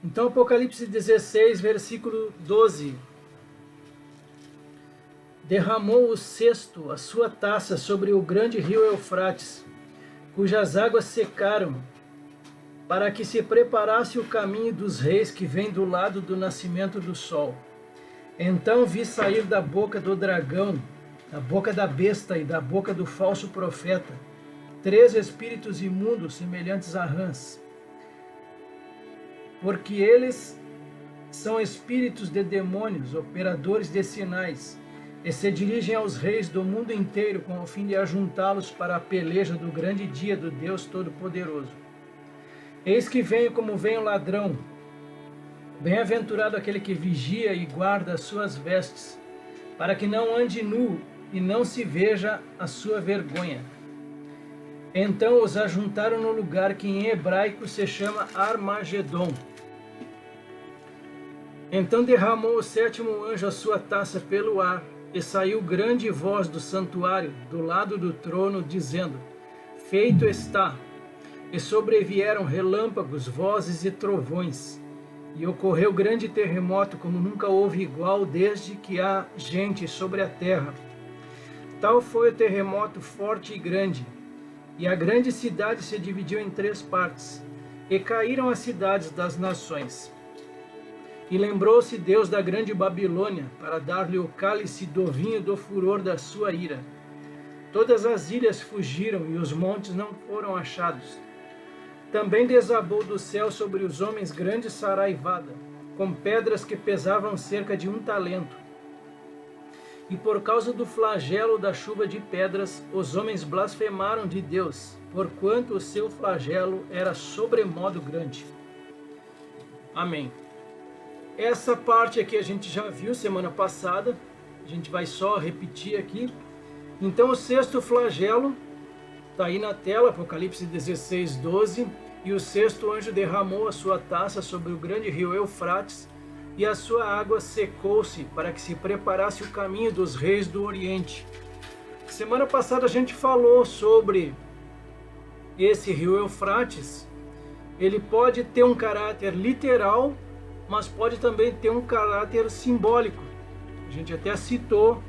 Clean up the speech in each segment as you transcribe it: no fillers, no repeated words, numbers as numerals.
Então, Apocalipse 16, versículo 12. Derramou o sexto a sua taça sobre o grande rio Eufrates, cujas águas secaram, para que se preparasse o caminho dos reis que vem do lado do nascimento do sol. Então vi sair da boca do dragão, da boca da besta e da boca do falso profeta, 3 espíritos imundos semelhantes a rãs, porque eles são espíritos de demônios, operadores de sinais, e se dirigem aos reis do mundo inteiro com o fim de ajuntá-los para a peleja do grande dia do Deus Todo-Poderoso. Eis que venho como vem o ladrão. Bem-aventurado aquele que vigia e guarda as suas vestes, para que não ande nu e não se veja a sua vergonha. Então os ajuntaram no lugar que em hebraico se chama Armagedon. Então derramou o 7º anjo a sua taça pelo ar, e saiu grande voz do santuário, do lado do trono, dizendo: Feito está! E sobrevieram relâmpagos, vozes e trovões. E ocorreu grande terremoto, como nunca houve igual desde que há gente sobre a terra. Tal foi o terremoto forte e grande. E a grande cidade se dividiu em 3 partes, e caíram as cidades das nações. E lembrou-se Deus da grande Babilônia, para dar-lhe o cálice do vinho do furor da sua ira. Todas as ilhas fugiram, e os montes não foram achados. Também desabou do céu sobre os homens grande saraivada, com pedras que pesavam cerca de 1 talento. E por causa do flagelo da chuva de pedras, os homens blasfemaram de Deus, porquanto o seu flagelo era sobremodo grande. Amém. Essa parte aqui a gente já viu semana passada, a gente vai só repetir aqui. Então o 6º flagelo está aí na tela, Apocalipse 16, 12. E o 6º anjo derramou a sua taça sobre o grande rio Eufrates, e a sua água secou-se, para que se preparasse o caminho dos reis do Oriente. Semana passada a gente falou sobre esse rio Eufrates. Ele pode ter um caráter literal, mas pode também ter um caráter simbólico. A gente até citou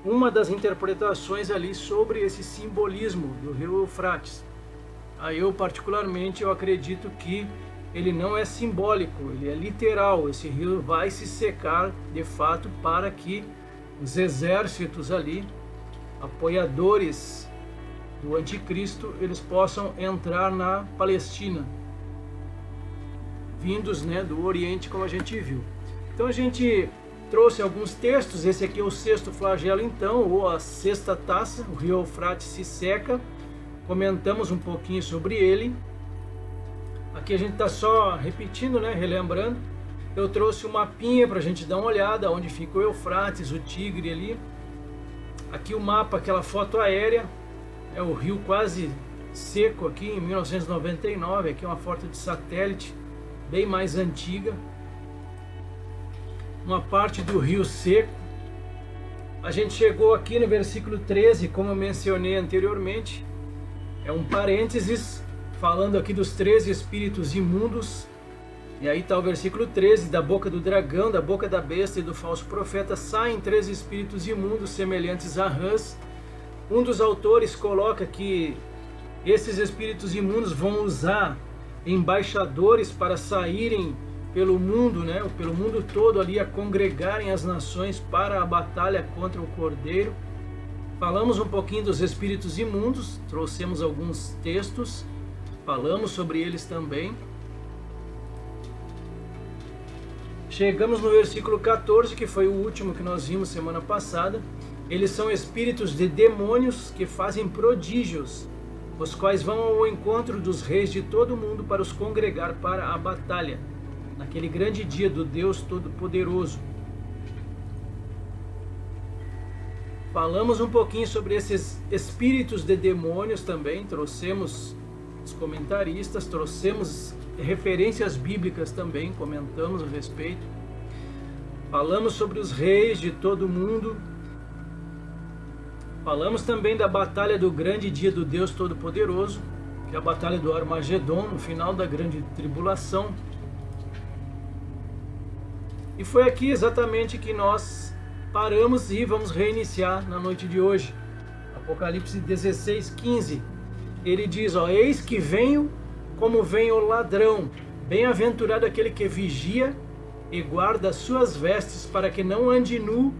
uma das interpretações ali sobre esse simbolismo do rio Eufrates. Eu particularmente acredito que ele não é simbólico, ele é literal. Esse rio vai se secar de fato para que os exércitos ali, apoiadores do anticristo, eles possam entrar na Palestina, vindos do Oriente, como a gente viu. Então a gente trouxe alguns textos. Esse aqui é o 6º flagelo então, ou a 6ª taça. O rio Eufrates se seca, comentamos um pouquinho sobre ele. Aqui a gente está só repetindo, relembrando. Eu trouxe um mapinha para a gente dar uma olhada onde fica o Eufrates, o Tigre ali. Aqui o mapa, aquela foto aérea, é o rio quase seco aqui em 1999. Aqui é uma foto de satélite bem mais antiga, uma parte do rio seco. A gente chegou aqui no versículo 13, como eu mencionei anteriormente, é um parênteses, falando aqui dos 13 espíritos imundos, e aí está o versículo 13, da boca do dragão, da boca da besta e do falso profeta, saem 13 espíritos imundos semelhantes a rãs. Um dos autores coloca que esses espíritos imundos vão usar embaixadores para saírem pelo mundo, pelo mundo todo ali, a congregarem as nações para a batalha contra o Cordeiro. Falamos um pouquinho dos espíritos imundos, trouxemos alguns textos, falamos sobre eles também. Chegamos no versículo 14, que foi o último que nós vimos semana passada. Eles são espíritos de demônios que fazem prodígios, os quais vão ao encontro dos reis de todo o mundo para os congregar para a batalha, naquele grande dia do Deus Todo-Poderoso. Falamos um pouquinho sobre esses espíritos de demônios também, trouxemos os comentaristas, trouxemos referências bíblicas também, comentamos a respeito. Falamos sobre os reis de todo o mundo. Falamos também da batalha do grande dia do Deus Todo-Poderoso, que é a batalha do Armagedon, no final da grande tribulação. E foi aqui exatamente que nós paramos e vamos reiniciar na noite de hoje. Apocalipse 16, 15. Ele diz, eis que venho como vem o ladrão. Bem-aventurado aquele que vigia e guarda as suas vestes para que não ande nu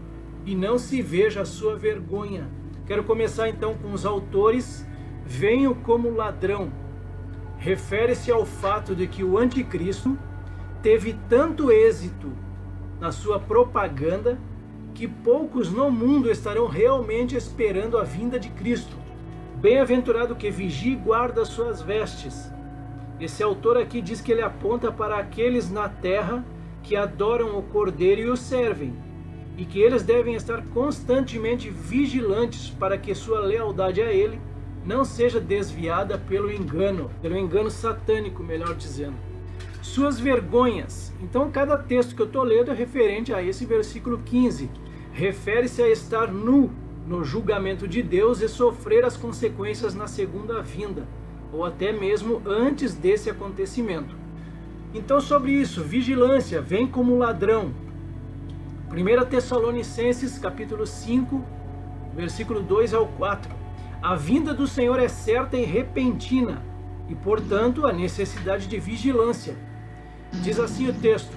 e não se veja a sua vergonha. Quero começar então com os autores. Venho como ladrão. Refere-se ao fato de que o anticristo teve tanto êxito na sua propaganda que poucos no mundo estarão realmente esperando a vinda de Cristo. Bem-aventurado que vigia e guarda as suas vestes. Esse autor aqui diz que ele aponta para aqueles na terra que adoram o Cordeiro e o servem, e que eles devem estar constantemente vigilantes para que sua lealdade a ele não seja desviada pelo engano satânico, melhor dizendo. Suas vergonhas. Então, cada texto que eu estou lendo é referente a esse versículo 15. Refere-se a estar nu no julgamento de Deus e sofrer as consequências na segunda vinda, ou até mesmo antes desse acontecimento. Então, sobre isso, vigilância, vem como ladrão. 1 Tessalonicenses, capítulo 5, versículo 2 ao 4. A vinda do Senhor é certa e repentina, e, portanto, a necessidade de vigilância. Diz assim o texto,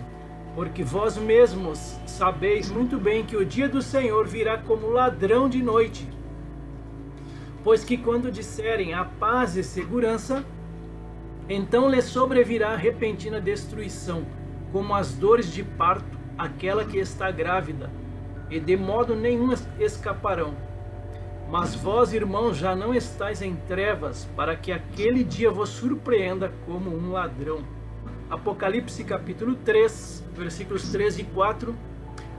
porque vós mesmos sabeis muito bem que o dia do Senhor virá como ladrão de noite. Pois que quando disserem a paz e segurança, então lhe sobrevirá repentina destruição, como as dores de parto, aquela que está grávida, e de modo nenhum escaparão. Mas vós, irmãos, já não estáis em trevas, para que aquele dia vos surpreenda como um ladrão. Apocalipse capítulo 3, versículos 3 e 4.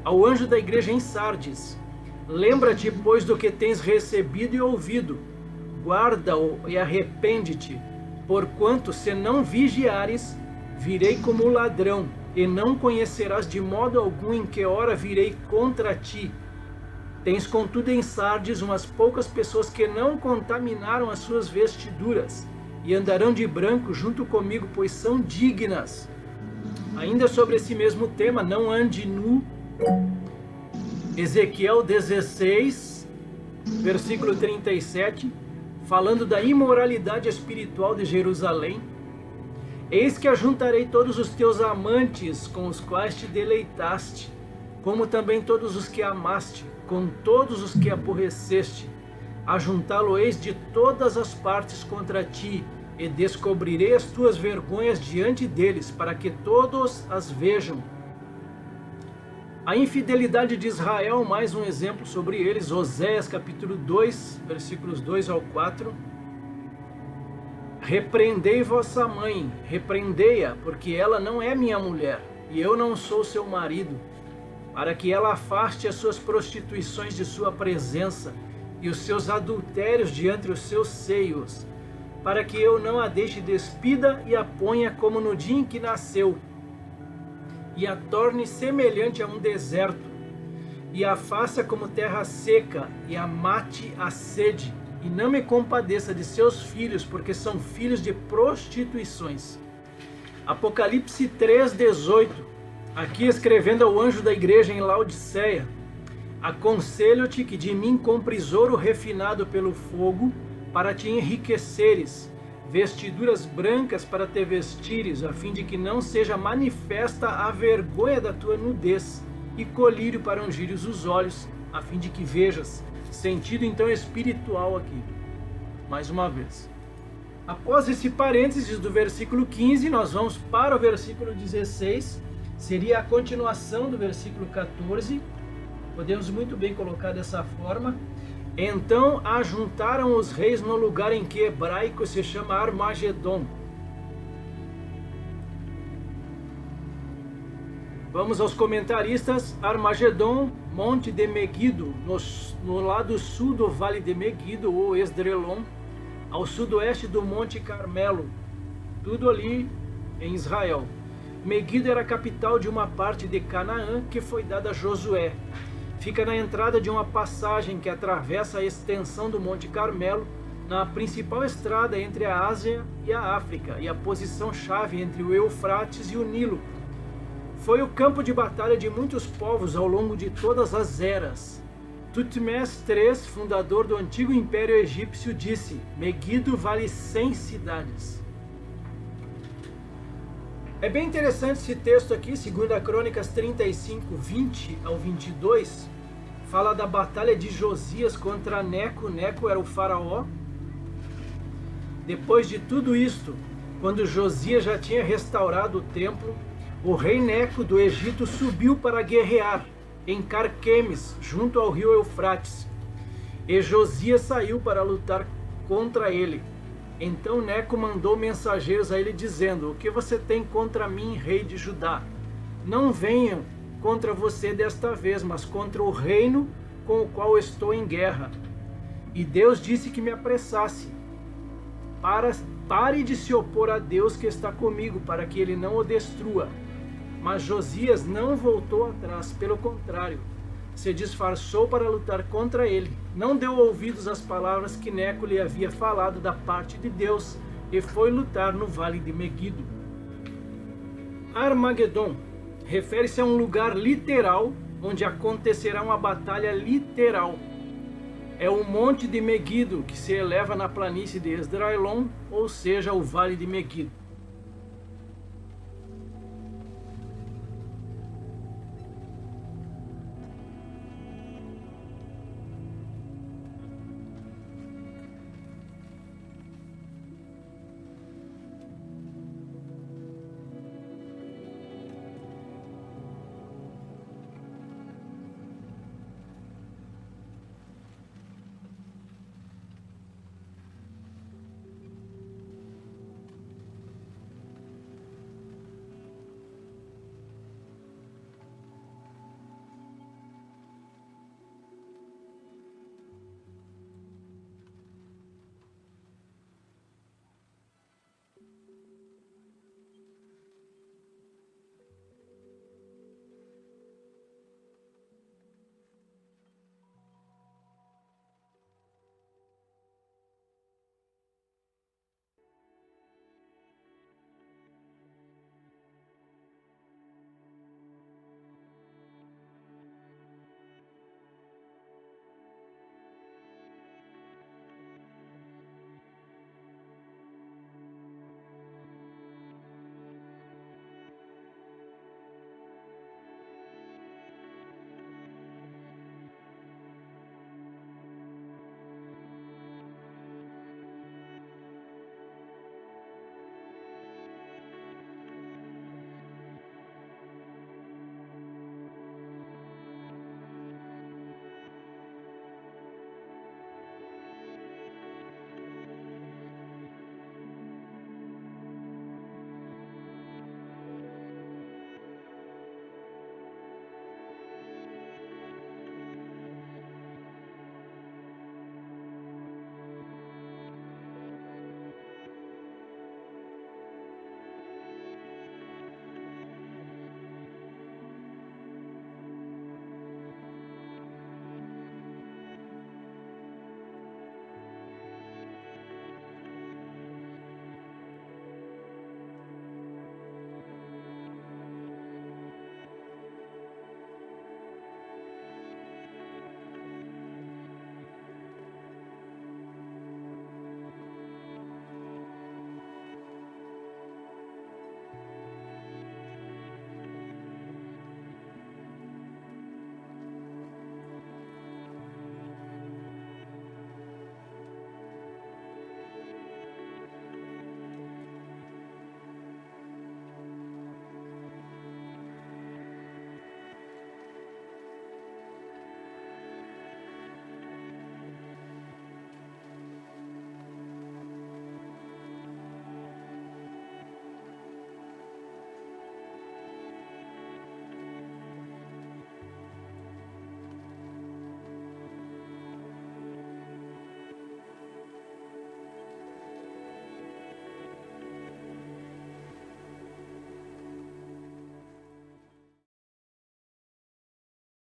Ao anjo da igreja em Sardes, lembra-te, pois, do que tens recebido e ouvido, guarda-o e arrepende-te, porquanto, se não vigiares, virei como ladrão, e não conhecerás de modo algum em que hora virei contra ti. Tens, contudo, em Sardes umas poucas pessoas que não contaminaram as suas vestiduras, e andarão de branco junto comigo, pois são dignas. Ainda sobre esse mesmo tema, não ande nu. Ezequiel 16, versículo 37, falando da imoralidade espiritual de Jerusalém. Eis que ajuntarei todos os teus amantes com os quais te deleitaste, como também todos os que amaste, com todos os que aborreceste. Ajuntá-lo-eis de todas as partes contra ti, e descobrirei as tuas vergonhas diante deles, para que todos as vejam. A infidelidade de Israel, mais um exemplo sobre eles, Oséias capítulo 2, versículos 2 ao 4. Repreendei vossa mãe, repreendei-a, porque ela não é minha mulher, e eu não sou seu marido, para que ela afaste as suas prostituições de sua presença, e os seus adultérios de entre os seus seios, para que eu não a deixe despida e a ponha como no dia em que nasceu, e a torne semelhante a um deserto, e a faça como terra seca, e a mate a sede, e não me compadeça de seus filhos, porque são filhos de prostituições. Apocalipse 3:18, aqui escrevendo ao anjo da igreja em Laodiceia: aconselho-te que de mim compres ouro refinado pelo fogo, para te enriqueceres, vestiduras brancas para te vestires, a fim de que não seja manifesta a vergonha da tua nudez, e colírio para ungires os olhos, a fim de que vejas. Sentido então espiritual aqui, mais uma vez. Após esse parênteses do versículo 15, nós vamos para o versículo 16, seria a continuação do versículo 14, podemos muito bem colocar dessa forma. Então ajuntaram os reis no lugar em que hebraico se chama Armagedon. Vamos aos comentaristas. Armagedon, monte de Megido, no lado sul do vale de Megido, ou Esdrelon, ao sudoeste do Monte Carmelo, tudo ali em Israel. Megido era a capital de uma parte de Canaã que foi dada a Josué. Fica na entrada de uma passagem que atravessa a extensão do Monte Carmelo, na principal estrada entre a Ásia e a África, e a posição-chave entre o Eufrates e o Nilo. Foi o campo de batalha de muitos povos ao longo de todas as eras. Tutmés III, fundador do antigo Império Egípcio, disse: Meguido vale 100 cidades. É bem interessante esse texto aqui, 2 Crônicas 35, 20 ao 22, fala da batalha de Josias contra Neco. Neco era o faraó. Depois de tudo isto, quando Josias já tinha restaurado o templo, o rei Neco do Egito subiu para guerrear em Carquemes, junto ao rio Eufrates. E Josias saiu para lutar contra ele. Então Neco mandou mensageiros a ele dizendo: O que você tem contra mim, rei de Judá? Não venham contra você desta vez, mas contra o reino com o qual estou em guerra. E Deus disse que me apressasse. Pare de se opor a Deus que está comigo, para que ele não o destrua. Mas Josias não voltou atrás, pelo contrário, se disfarçou para lutar contra ele. Não deu ouvidos às palavras que Neco lhe havia falado da parte de Deus e foi lutar no vale de Meguido. Armagedon refere-se a um lugar literal onde acontecerá uma batalha literal. É o monte de Meguido que se eleva na planície de Esdraelon, ou seja, o vale de Meguido.